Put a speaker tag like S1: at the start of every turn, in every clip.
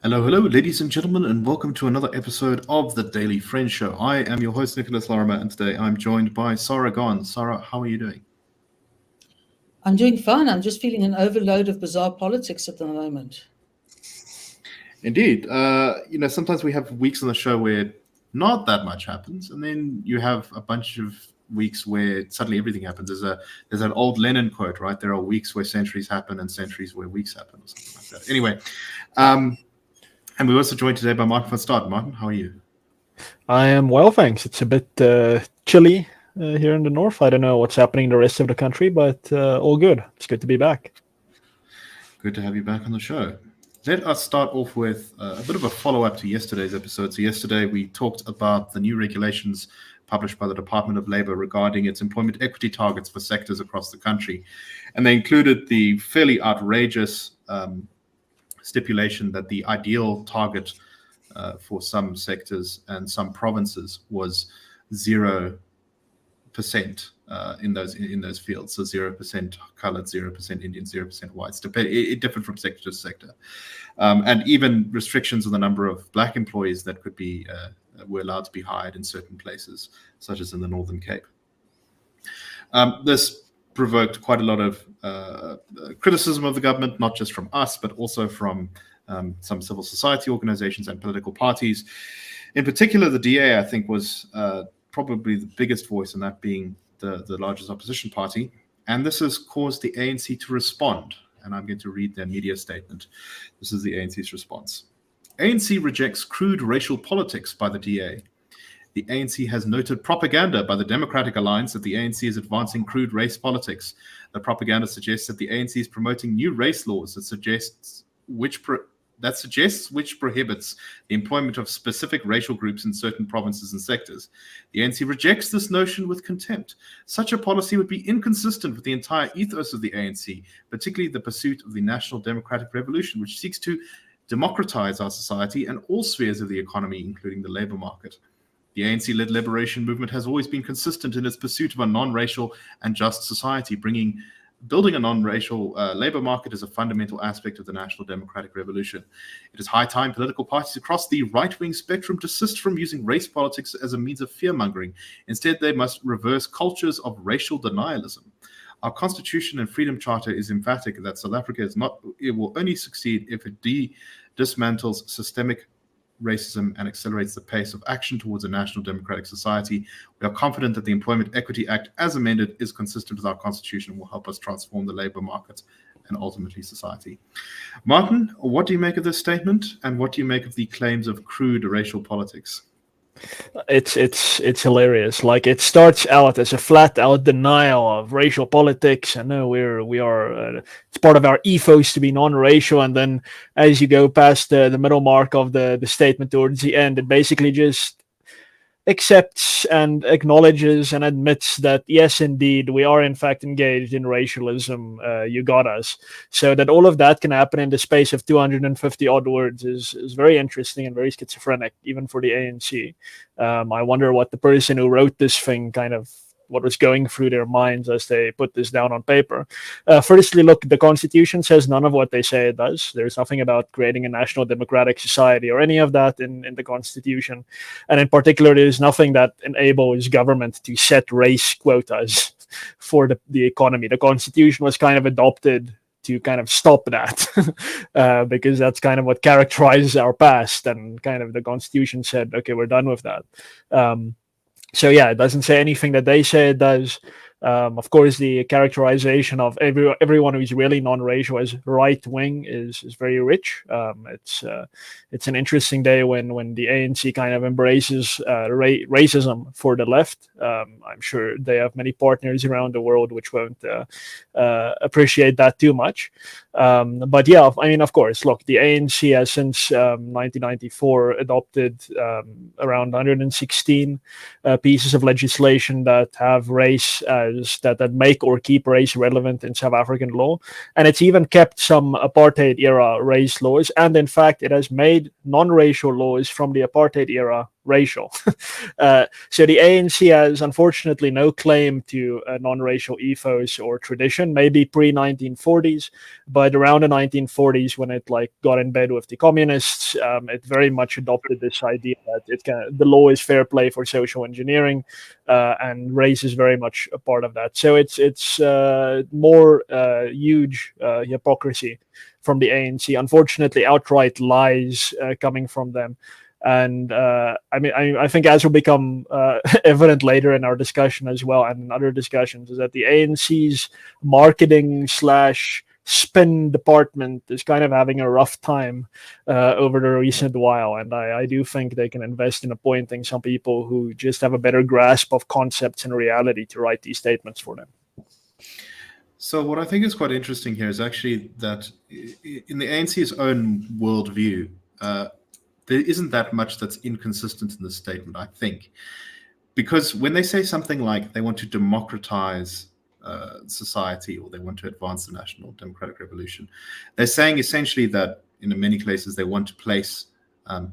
S1: Hello, ladies and gentlemen, and welcome to another episode of the Daily Friend Show. I am your host, Nicholas Lorimer, and today I'm joined by Sara Gon. Sara, how are you doing?
S2: I'm doing fine. I'm just feeling an overload of bizarre politics at the moment.
S1: Indeed. Sometimes we have weeks on the show where not that much happens, and then you have a bunch of weeks where suddenly everything happens. There's an old Lenin quote, right? There are weeks where centuries happen and centuries where weeks happen, or something like that. Anyway, and we're also joined today by Martin van Staden. Martin, how are you?
S3: I am well, thanks. It's a bit chilly here in the north. I don't know what's happening in the rest of the country, but all good. It's good to be back.
S1: Good to have you back on the show. Let us start off with a bit of a follow-up to yesterday's episode. So yesterday we talked about the new regulations published by the Department of Labor regarding its employment equity targets for sectors across the country. And they included the fairly outrageous stipulation that the ideal target for some sectors and some provinces was 0% in those fields. So 0% colored, 0% Indian, 0% whites. It differed from sector to sector, and even restrictions on the number of black employees that could be were allowed to be hired in certain places, such as in the Northern Cape. This provoked quite a lot of criticism of the government, not just from us, but also from some civil society organizations and political parties. In particular, the DA, I think, was probably the biggest voice, and that being the largest opposition party. And this has caused the ANC to respond. And I'm going to read their media statement. This is the ANC's response. ANC rejects crude racial politics by the DA. The ANC has noted propaganda by the Democratic Alliance that the ANC is advancing crude race politics. The propaganda suggests that the ANC is promoting new race laws that suggests which prohibits the employment of specific racial groups in certain provinces and sectors. The ANC rejects this notion with contempt. Such a policy would be inconsistent with the entire ethos of the ANC, particularly the pursuit of the National Democratic Revolution, which seeks to democratize our society and all spheres of the economy, including the labor market. The ANC-led liberation movement has always been consistent in its pursuit of a non-racial and just society. Building a non-racial labor market is a fundamental aspect of the National Democratic Revolution. It is high time political parties across the right-wing spectrum desist from using race politics as a means of fear-mongering. Instead, they must reverse cultures of racial denialism. Our Constitution and Freedom Charter is emphatic that South Africa will only succeed if it dismantles systemic racism and accelerates the pace of action towards a national democratic society. We are confident that the Employment Equity Act, as amended, is consistent with our Constitution and will help us transform the labor market and ultimately society. Martin, what do you make of this statement, and what do you make of the claims of crude racial politics?
S3: It's hilarious. Like, it starts out as a flat out denial of racial politics, and no, we are it's part of our ethos to be non-racial, and then as you go past the middle mark of the statement towards the end, it basically just accepts and acknowledges and admits that yes, indeed, we are in fact engaged in racialism. You got us. So that all of that can happen in the space of 250 odd words is very interesting and very schizophrenic, even for the ANC. I wonder what the person who wrote this thing what was going through their minds as they put this down on paper. Firstly, look, the Constitution says none of what they say it does. There's nothing about creating a national democratic society or any of that in the Constitution. And in particular, there's nothing that enables government to set race quotas for the economy. The Constitution was kind of adopted to kind of stop that because that's kind of what characterizes our past, and kind of the Constitution said, okay, we're done with that. So yeah, it doesn't say anything that they say it does. Of course, the characterization of everyone who's really non-racial as right-wing is very rich. It's an interesting day when the ANC kind of embraces racism for the left. I'm sure they have many partners around the world which won't appreciate that too much. But yeah, I mean, of course, look, the ANC has since 1994 adopted around 116 pieces of legislation that have race as as that make or keep race relevant in South African law, and it's even kept some apartheid era race laws, and in fact, it has made non-racial laws from the apartheid era racial. So the ANC has unfortunately no claim to a non-racial ethos or tradition, maybe pre-1940s, but around the 1940s, when it like got in bed with the communists, it very much adopted this idea that the law is fair play for social engineering, and race is very much a part of that. So it's more huge hypocrisy from the ANC. Unfortunately, outright lies coming from them. And I think, as will become evident later in our discussion as well, and in other discussions, is that the ANC's marketing / spin department is kind of having a rough time over the recent while. And I do think they can invest in appointing some people who just have a better grasp of concepts and reality to write these statements for them.
S1: So what I think is quite interesting here is actually that in the ANC's own worldview, there isn't that much that's inconsistent in this statement, I think. Because when they say something like they want to democratize society, or they want to advance the national democratic revolution, they're saying essentially that in many cases they want to place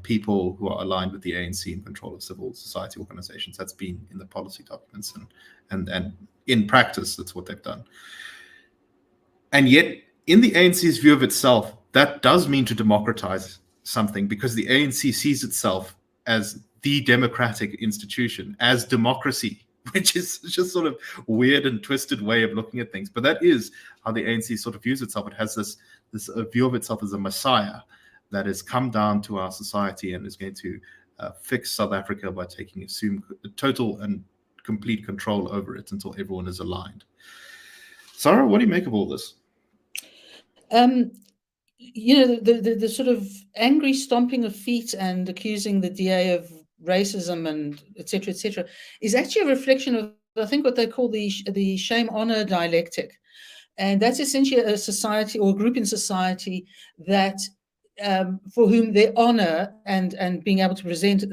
S1: people who are aligned with the ANC in control of civil society organizations. That's been in the policy documents, and in practice, that's what they've done. And yet, in the ANC's view of itself, that does mean to democratize something, because the ANC sees itself as the democratic institution, as democracy, which is just sort of weird and twisted way of looking at things. But that is how the ANC sort of views itself. It has this view of itself as a messiah that has come down to our society and is going to fix South Africa by assume total and complete control over it until everyone is aligned. Sarah, what do you make of all this?
S2: The sort of angry stomping of feet and accusing the DA of racism and et cetera, is actually a reflection of, I think, what they call the shame-honor dialectic. And that's essentially a society or a group in society that for whom their honor and being able to present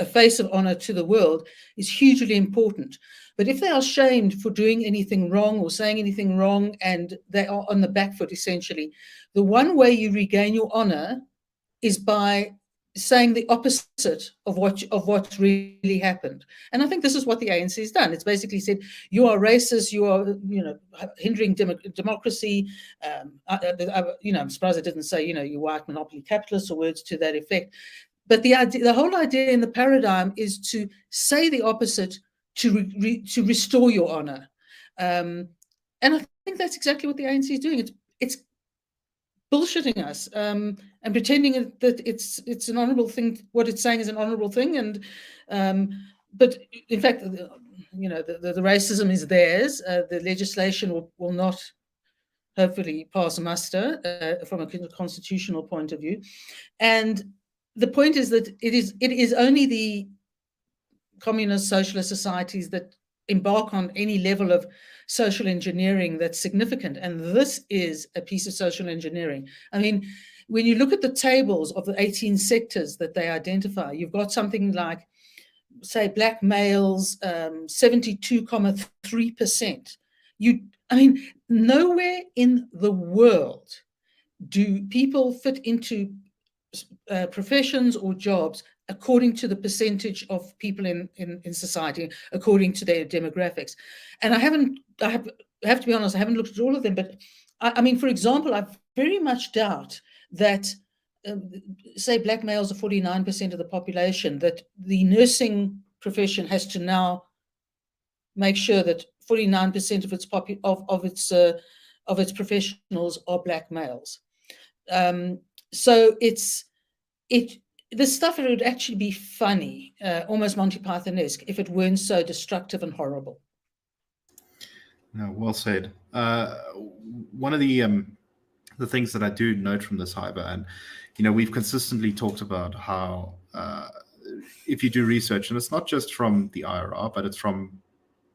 S2: a face of honor to the world is hugely important. But if they are shamed for doing anything wrong or saying anything wrong, and they are on the back foot, essentially, the one way you regain your honor is by saying the opposite of what really happened. And I think this is what the ANC has done. It's basically said, you are racist, you are hindering democracy. I'm surprised it didn't say, you white monopoly capitalists or words to that effect. But the whole idea in the paradigm is to say the opposite, to restore your honor. And I think that's exactly what the ANC is doing. It's bullshitting us and pretending that it's an honorable thing. What it's saying is an honorable thing, but in fact, the racism is theirs. The legislation will not hopefully pass muster from a constitutional point of view, and the point is that it is only the communist socialist societies that embark on any level of social engineering that's significant. And this is a piece of social engineering. I mean, when you look at the tables of the 18 sectors that they identify, you've got something like, say, black males, 72.3%. Nowhere in the world do people fit into professions or jobs according to the percentage of people in society, according to their demographics. And I have to be honest, I haven't looked at all of them, but for example, I very much doubt that, say, black males are 49% of the population, that the nursing profession has to now make sure that 49% of its professionals are black males. So the stuff, it would actually be funny, almost Monty Python-esque, if it weren't so destructive and horrible.
S1: No, well said. One of the things that I do note from this, however, and we've consistently talked about how if you do research, and it's not just from the IRR, but it's from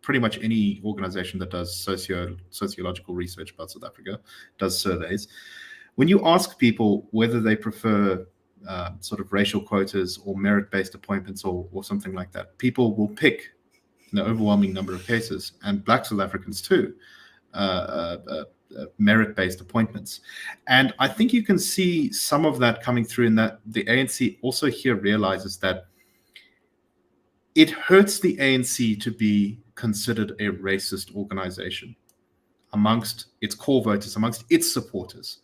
S1: pretty much any organization that does sociological research about South Africa, does surveys. When you ask people whether they prefer sort of racial quotas or merit-based appointments or something like that, people will pick in the overwhelming number of cases, and Black South Africans too, merit-based appointments. And I think you can see some of that coming through in that the ANC also here realizes that it hurts the ANC to be considered a racist organization amongst its core voters, amongst its supporters.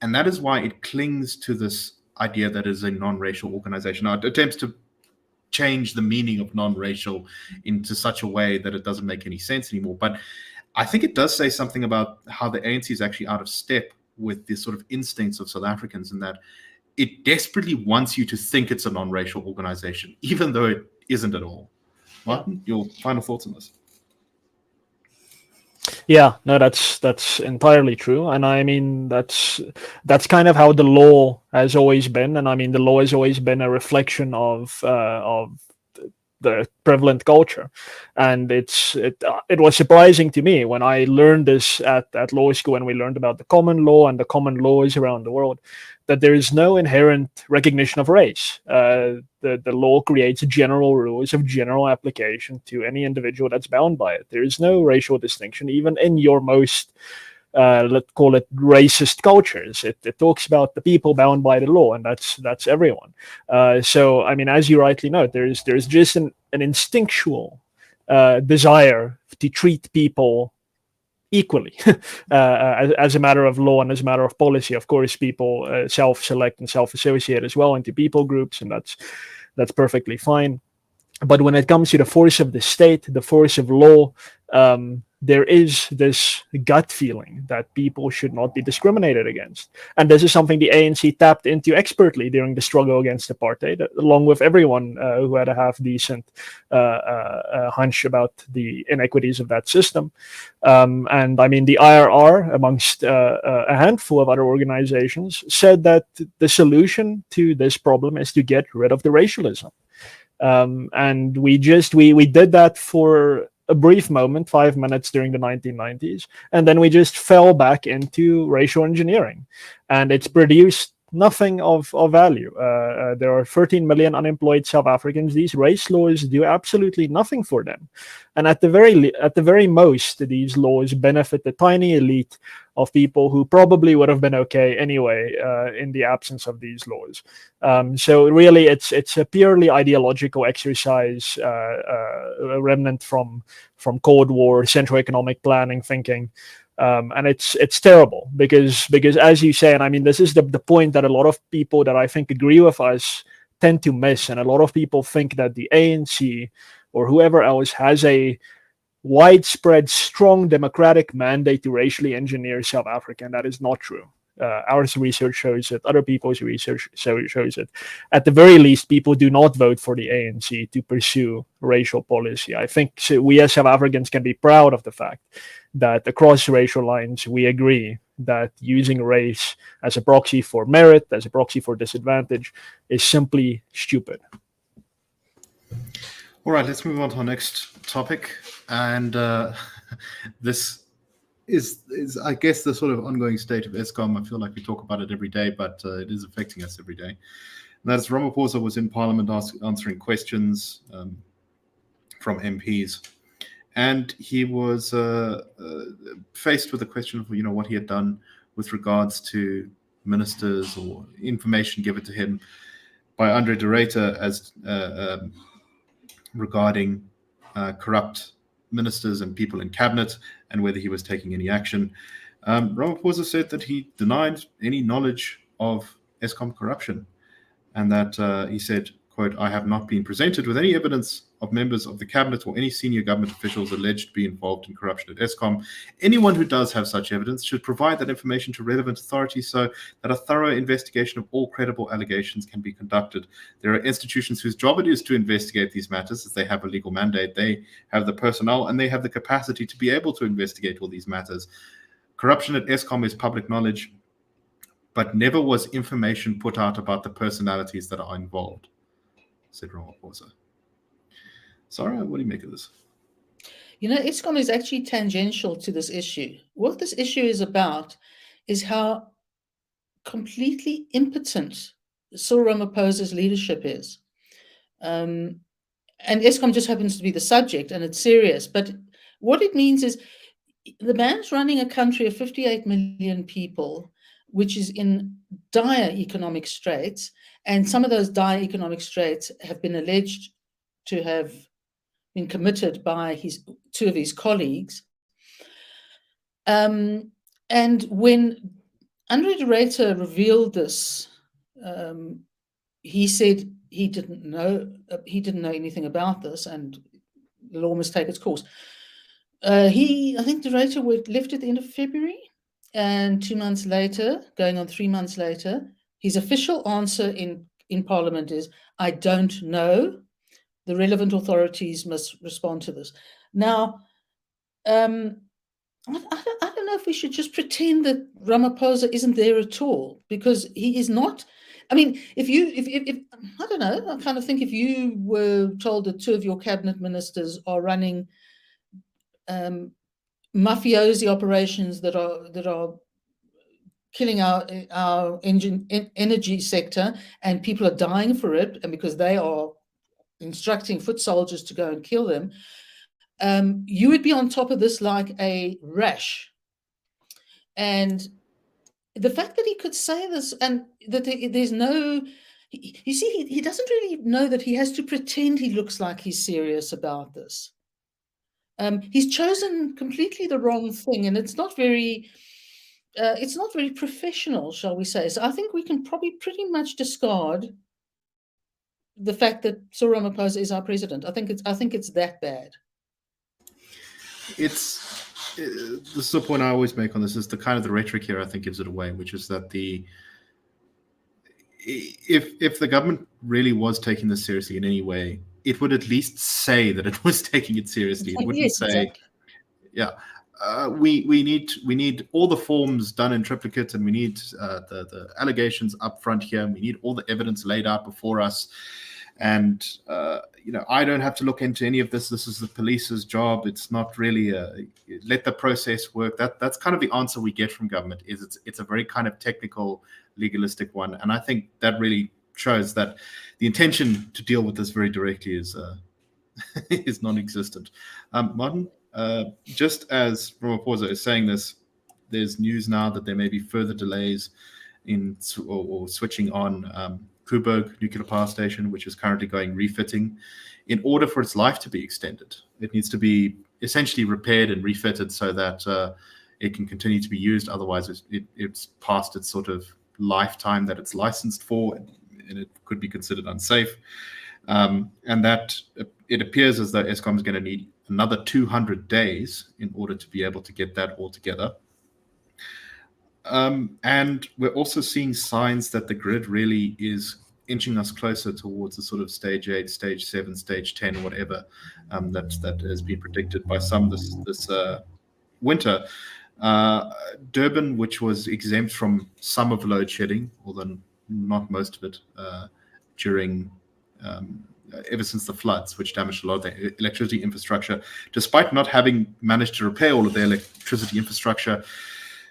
S1: And that is why it clings to this idea that it is a non-racial organization. Now, it attempts to change the meaning of non-racial into such a way that it doesn't make any sense anymore. But I think it does say something about how the ANC is actually out of step with the sort of instincts of South Africans, in that it desperately wants you to think it's a non-racial organization, even though it isn't at all. Martin, your final thoughts on this?
S3: Yeah, no, that's entirely true, and I mean that's kind of how the law has always been, and I mean the law has always been a reflection of the prevalent culture, and it was surprising to me when I learned this at law school, and we learned about the common law and the common laws around the world, that there is no inherent recognition of race. The law creates general rules of general application to any individual that's bound by it. There is no racial distinction, even in your most let's call it racist cultures. It talks about the people bound by the law, and that's everyone. So I mean, as you rightly note, there's just an instinctual desire to treat people equally as a matter of law and as a matter of policy. Of course, people self-select and self-associate as well into people groups, and that's perfectly fine. But when it comes to the force of the state, the force of law, there is this gut feeling that people should not be discriminated against. And this is something the ANC tapped into expertly during the struggle against apartheid, along with everyone who had a half-decent hunch about the inequities of that system. And I mean, the IRR, amongst a handful of other organizations, said that the solution to this problem is to get rid of the racialism. And we did that for a brief moment, 5 minutes during the 1990s, and then we just fell back into racial engineering, and it's produced nothing of value. There are 13 million unemployed South Africans. These race laws do absolutely nothing for them, and at the very most, these laws benefit the tiny elite of people who probably would have been okay anyway in the absence of these laws. So really, it's a purely ideological exercise, a remnant from Cold War Central Economic Planning thinking. And it's terrible because as you say, and I mean, this is the point that a lot of people that I think agree with us tend to miss, and a lot of people think that the ANC or whoever else has a widespread, strong democratic mandate to racially engineer South Africa, and that is not true. Our research shows it. Other people's research shows it. At the very least, people do not vote for the ANC to pursue racial policy. I think we as South Africans can be proud of the fact that across racial lines, we agree that using race as a proxy for merit, as a proxy for disadvantage, is simply stupid.
S1: All right, let's move on to our next topic. And this is, I guess, the sort of ongoing state of Eskom. I feel like we talk about it every day, but it is affecting us every day. And that is, Ramaphosa was in Parliament answering questions from MPs. And he was faced with the question of, what he had done with regards to ministers or information given to him by Andre de Ruyter as regarding corrupt ministers and people in cabinet, and whether he was taking any action. Ramaphosa said that he denied any knowledge of Eskom corruption, and that he said, quote, "I have not been presented with any evidence of members of the cabinet or any senior government officials alleged to be involved in corruption at Eskom. Anyone who does have such evidence should provide that information to relevant authorities so that a thorough investigation of all credible allegations can be conducted. There are institutions whose job it is to investigate these matters, as they have a legal mandate. They have the personnel and they have the capacity to be able to investigate all these matters. Corruption at Eskom is public knowledge, but never was information put out about the personalities that are involved," said Ramaphosa. Sara, what do you make of this?
S2: Eskom is actually tangential to this issue. What this issue is about is how completely impotent Cyril Ramaphosa's leadership is. And and Eskom just happens to be the subject, and it's serious. But what it means is the man's running a country of 58 million people, which is in dire economic straits, and some of those dire economic straits have been alleged to have been committed by two of his colleagues. And when Andre de Ruyter revealed this, he said he didn't know anything about this, and the law must take its course. I think de Ruyter left at the end of February, and 2 months later, going on 3 months later, his official answer in Parliament is, "I don't know. The relevant authorities must respond to this." Now, I don't know if we should just pretend that Ramaphosa isn't there at all, because he is not. I mean, if I don't know, I kind of think if you were told that 2 of your cabinet ministers are running mafiosi operations that are killing our energy sector, and people are dying for it, and because they are instructing foot soldiers to go and kill them, you would be on top of this like a rash. And the fact that he could say this, and that there's no, you see, he doesn't really know that he has to pretend he looks like he's serious about this. He's chosen completely the wrong thing, and it's not very professional, shall we say. So I think we can probably pretty much discard the fact that Cyril Ramaphosa is our president. I think it's that bad.
S1: This is a point I always make on this, is the kind of the rhetoric here I think gives it away, which is that if the government really was taking this seriously in any way, it would at least say that it was taking it seriously. It wouldn't
S2: Yes,
S1: say,
S2: exactly.
S1: yeah, we need all the forms done in triplicate, and we need the allegations up front here, and we need all the evidence laid out before us. And I don't have to look into any of this. This is the police's job. It's not really let the process work. That's kind of the answer we get from government. It's a very kind of technical, legalistic one, and I think that really shows that the intention to deal with this very directly is is non-existent. Martin, just as Ramaphosa is saying this, there's news now that there may be further delays in or switching on Koeberg nuclear power station, which is currently going refitting. In order for its life to be extended, it needs to be essentially repaired and refitted so that it can continue to be used. Otherwise, it's past its sort of lifetime that it's licensed for, and it could be considered unsafe. And that it appears as though Eskom is going to need another 200 days in order to be able to get that all together. And we're also seeing signs that the grid really is inching us closer towards the sort of stage 8, stage 7, stage 10, whatever that has been predicted by some this winter. Durban, which was exempt from some of load shedding, although not most of it, during ever since the floods, which damaged a lot of the electricity infrastructure, despite not having managed to repair all of their electricity infrastructure,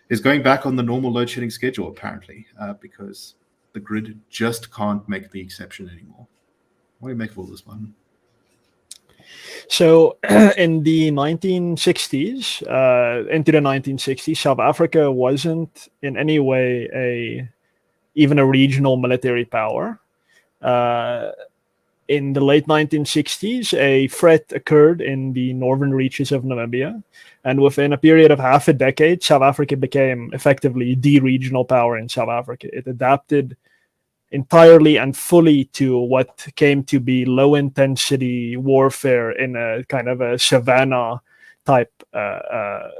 S1: is going back on the normal load shedding schedule, apparently, because the grid just can't make the exception anymore. What do you make of all this, Martin?
S3: So in the 1960s, into the 1960s, South Africa wasn't in any way even a regional military power. In the late 1960s, a threat occurred in the northern reaches of Namibia, and within a period of half a decade, South Africa became effectively the regional power in South Africa. It adapted entirely and fully to what came to be low-intensity warfare in a kind of a savannah type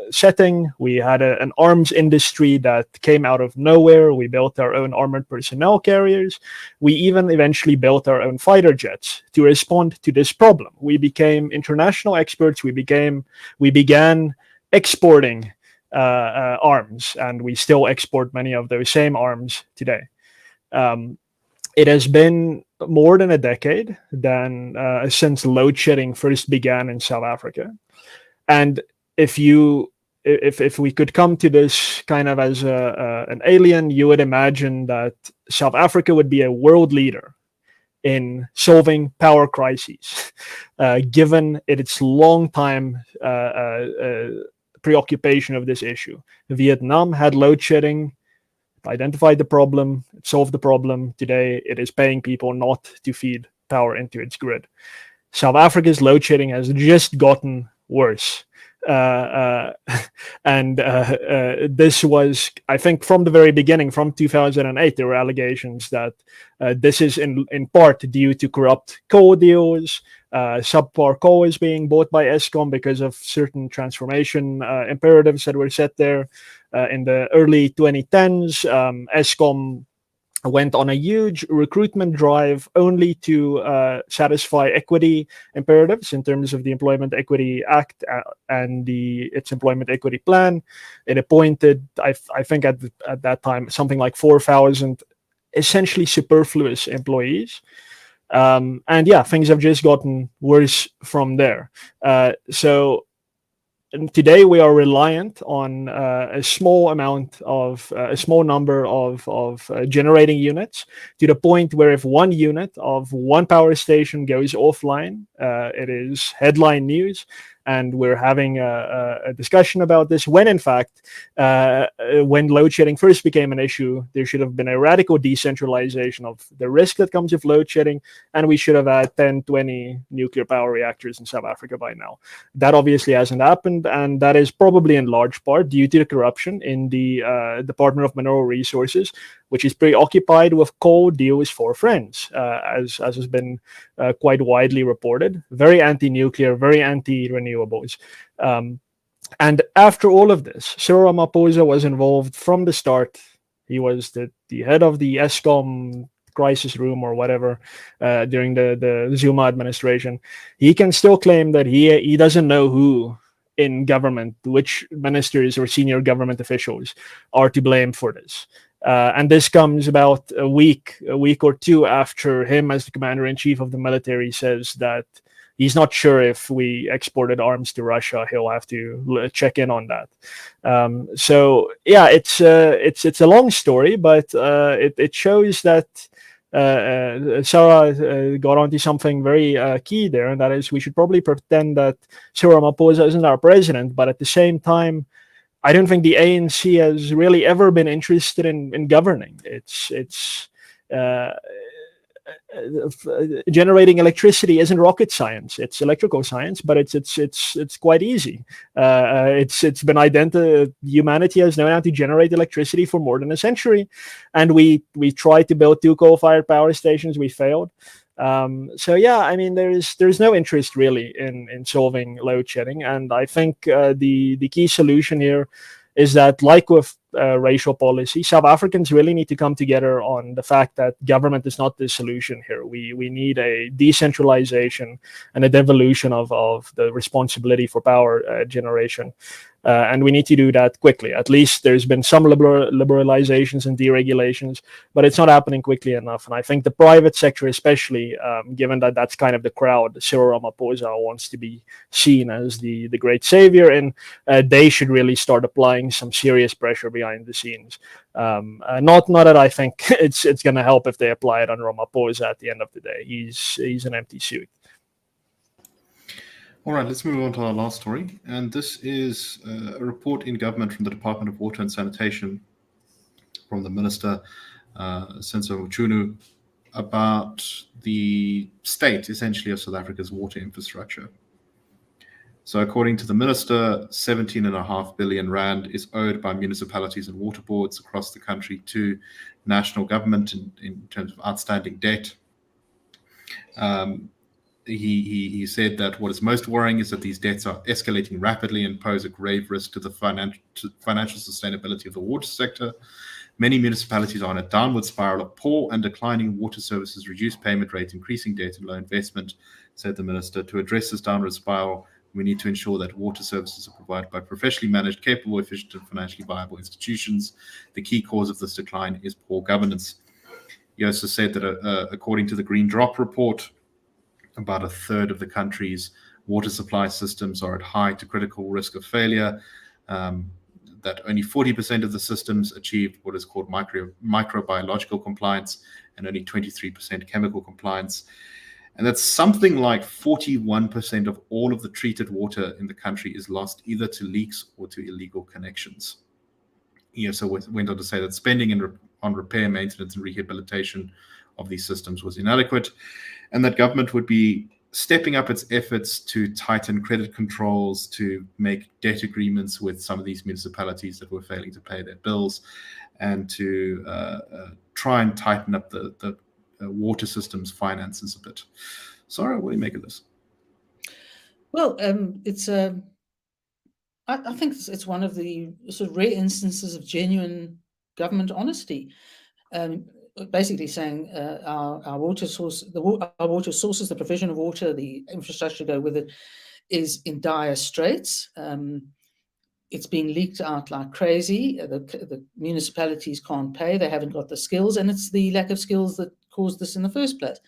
S3: setting. We had an arms industry that came out of nowhere. We built our own armored personnel carriers. We even eventually built our own fighter jets to respond to this problem. We became international experts. We began exporting arms, and we still export many of those same arms today. It has been more than a decade since load shedding first began in South Africa. And if we could come to this kind of as an alien, you would imagine that South Africa would be a world leader in solving power crises, given its long time preoccupation of this issue. Vietnam had load shedding, identified the problem, it solved the problem. Today, it is paying people not to feed power into its grid. South Africa's load shedding has just gotten worse. And this was, I think, from the very beginning, from 2008, there were allegations that this is in part due to corrupt coal deals. Subpar coal is being bought by Eskom because of certain transformation imperatives that were set there. In the early 2010s, Eskom went on a huge recruitment drive only to satisfy equity imperatives in terms of the Employment Equity Act and its Employment Equity Plan. It appointed, I think at that time, something like 4,000 essentially superfluous employees. And yeah, things have just gotten worse from there. So today we are reliant on a small number of generating units, to the point where if one unit of one power station goes offline, it is headline news. And we're having a discussion about this, when in fact, when load shedding first became an issue, there should have been a radical decentralization of the risk that comes with load shedding, and we should have had 10, 20 nuclear power reactors in South Africa by now. That obviously hasn't happened, and that is probably in large part due to the corruption in the Department of Mineral Resources, which is preoccupied with coal deals for friends, as has been quite widely reported. Very anti-nuclear, very anti-renewables. And after all of this, Cyril Ramaphosa was involved from the start. He was the head of the Eskom crisis room or whatever during the Zuma administration. He can still claim that he doesn't know who in government, which ministers or senior government officials are to blame for this. And this comes about a week or two after him, as the commander-in-chief of the military, says that he's not sure if we exported arms to Russia. He'll have to check in on that. So yeah, it's a long story, but it shows that Sara got onto something very key there, and that is we should probably pretend that Cyril Ramaphosa isn't our president, but at the same time, I don't think the ANC has really ever been interested in governing. It's generating electricity isn't rocket science. It's electrical science, but it's quite easy. It's been identified. Humanity has known how to generate electricity for more than a century, and we tried to build 2 coal-fired power stations. We failed. So yeah, I mean, there's no interest really in solving load shedding, and I think the key solution here is that, like with racial policy, South Africans really need to come together on the fact that government is not the solution here. We need a decentralization and a devolution of the responsibility for power generation. And we need to do that quickly. At least there's been some liberalizations and deregulations, but it's not happening quickly enough. And I think the private sector, especially, given that that's kind of the crowd Cyril Ramaphosa wants to be seen as the great savior, and they should really start applying some serious pressure behind the scenes. Not that I think it's going to help if they apply it on Ramaphosa at the end of the day. He's an empty suit.
S1: All right, let's move on to our last story. And this is a report in government from the Department of Water and Sanitation from the Minister, Senzo Mchunu, about the state, essentially, of South Africa's water infrastructure. So according to the Minister, 17.5 billion rand is owed by municipalities and water boards across the country to national government in terms of outstanding debt. He said that what is most worrying is that these debts are escalating rapidly and pose a grave risk to the financial sustainability of the water sector. Many municipalities are on a downward spiral of poor and declining water services, reduced payment rates, increasing debt, and low investment, said the Minister. To address this downward spiral, we need to ensure that water services are provided by professionally managed, capable, efficient, and financially viable institutions. The key cause of this decline is poor governance. He also said that according to the Green Drop report, about a third of the country's water supply systems are at high to critical risk of failure. that only 40% of the systems achieved what is called microbiological compliance, and only 23% chemical compliance. And that's something like 41% of all of the treated water in the country is lost either to leaks or to illegal connections. So it went on to say that spending on repair, maintenance, and rehabilitation of these systems was inadequate, and that government would be stepping up its efforts to tighten credit controls, to make debt agreements with some of these municipalities that were failing to pay their bills, and to try and tighten up the water system's finances a bit. Sara, what do you make of this?
S2: Well, it's I think it's one of the sort of rare instances of genuine government honesty. Basically saying our water source, our water sources, the provision of water, the infrastructure to go with it, is in dire straits. It's being leaked out like crazy. The municipalities can't pay. They haven't got the skills, and it's the lack of skills that caused this in the first place.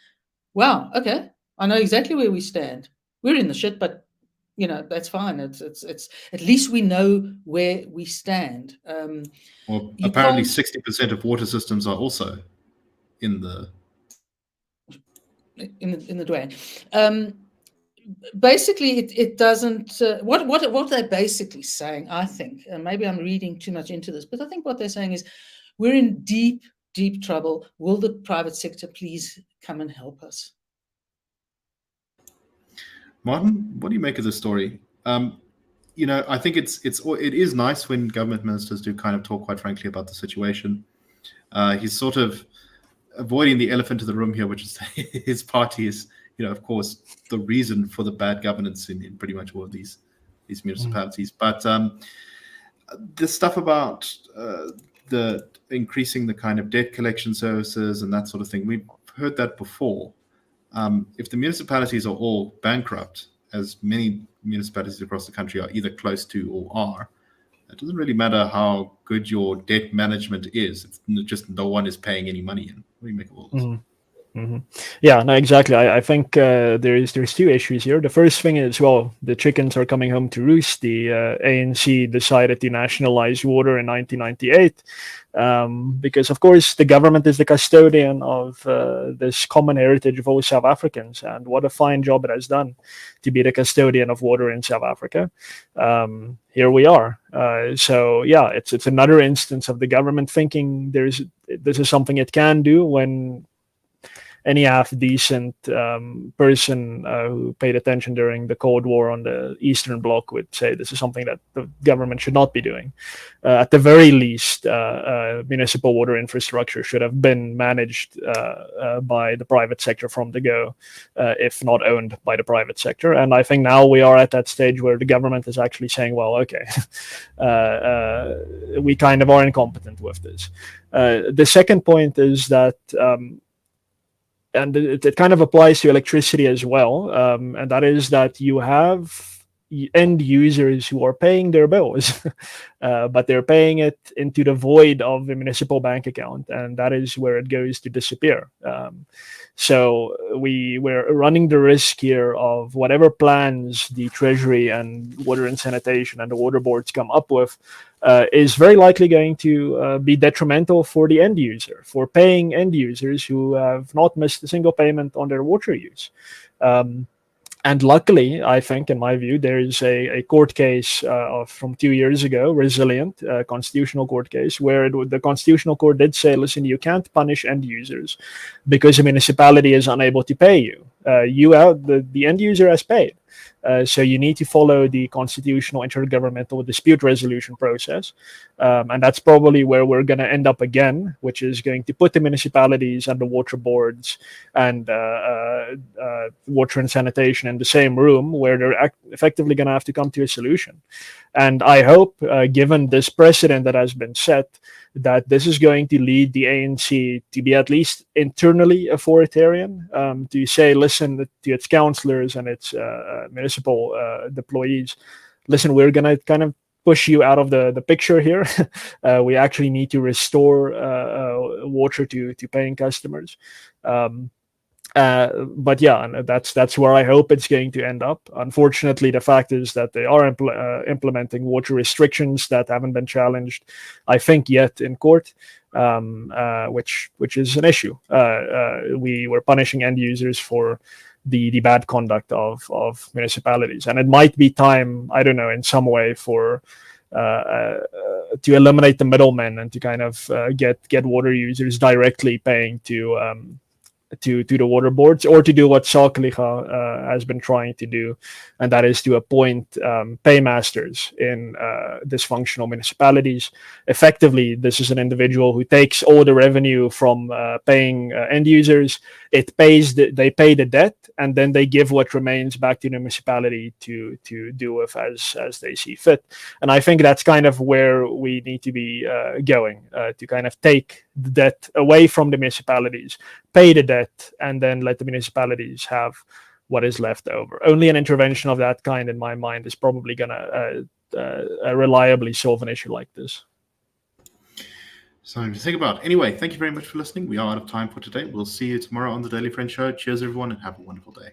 S2: Wow. Okay, I know exactly where we stand. We're in the shit, but that's fine. It's at least we know where we stand.
S1: Well, apparently 60% of water systems are also in the
S2: drain. Basically, it doesn't. What they're basically saying, I think, and maybe I'm reading too much into this, but I think what they're saying is, we're in deep, deep trouble. Will the private sector please come and help us?
S1: Martin, what do you make of this story? I think it is nice when government ministers do kind of talk quite frankly about the situation. He's sort of avoiding the elephant in the room here, which is his party is, of course, the reason for the bad governance in pretty much all of these municipalities. But the stuff about the increasing the kind of debt collection services and that sort of thing, we've heard that before. If the municipalities are all bankrupt, as many municipalities across the country are either close to or are, it doesn't really matter how good your debt management is. It's just no one is paying any money in. What do you make of all this?
S3: Mm-hmm. Yeah, no, exactly. I think there's two issues here. The first thing is, well, the chickens are coming home to roost. The ANC decided to nationalize water in 1998 because, of course, the government is the custodian of this common heritage of all South Africans, and what a fine job it has done to be the custodian of water in South Africa. Here we are. So yeah, it's another instance of the government thinking this is something it can do when any half-decent person who paid attention during the Cold War on the Eastern Bloc would say this is something that the government should not be doing. At the very least, municipal water infrastructure should have been managed by the private sector from the go, if not owned by the private sector. And I think now we are at that stage where the government is actually saying, well, okay, we kind of are incompetent with this. The second point is that and it kind of applies to electricity as well, and that is that you have end users who are paying their bills, but they're paying it into the void of a municipal bank account, and that is where it goes to disappear. So we're running the risk here of whatever plans the Treasury and Water and Sanitation and the water boards come up with is very likely going to be detrimental for the end user, for paying end users who have not missed a single payment on their water use. And luckily, I think, in my view, there is a court case from 2 years ago, Resilient, constitutional court case, where the Constitutional Court did say, listen, you can't punish end users because a municipality is unable to pay you. The end user has paid. So you need to follow the constitutional intergovernmental dispute resolution process. And that's probably where we're going to end up again, which is going to put the municipalities and the water boards and water and sanitation in the same room, where they're effectively going to have to come to a solution. And I hope, given this precedent that has been set, that this is going to lead the ANC to be at least internally authoritarian, to say, listen to its councillors and its municipal employees, listen, we're going to kind of push you out of the picture here. We actually need to restore water to paying customers. But yeah, and that's where I hope it's going to end up. Unfortunately, the fact is that they are implementing water restrictions that haven't been challenged, I think, yet in court, which is an issue. We were punishing end users for the bad conduct of municipalities, and it might be time, I don't know, in some way for to eliminate the middlemen and to kind of get water users directly paying to the water boards, or to do what Sakeliga has been trying to do, and that is to appoint paymasters in dysfunctional municipalities. Effectively, this is an individual who takes all the revenue from paying end users. They pay the debt, and then they give what remains back to the municipality to do with as they see fit. And I think that's kind of where we need to be going, to kind of take the debt away from the municipalities, pay the debt, and then let the municipalities have what is left over. Only an intervention of that kind, in my mind, is probably going to reliably solve an issue like this.
S1: Something to think about. Anyway, thank you very much for listening. We are out of time for today. We'll see you tomorrow on the Daily Friend Show. Cheers, everyone, and have a wonderful day.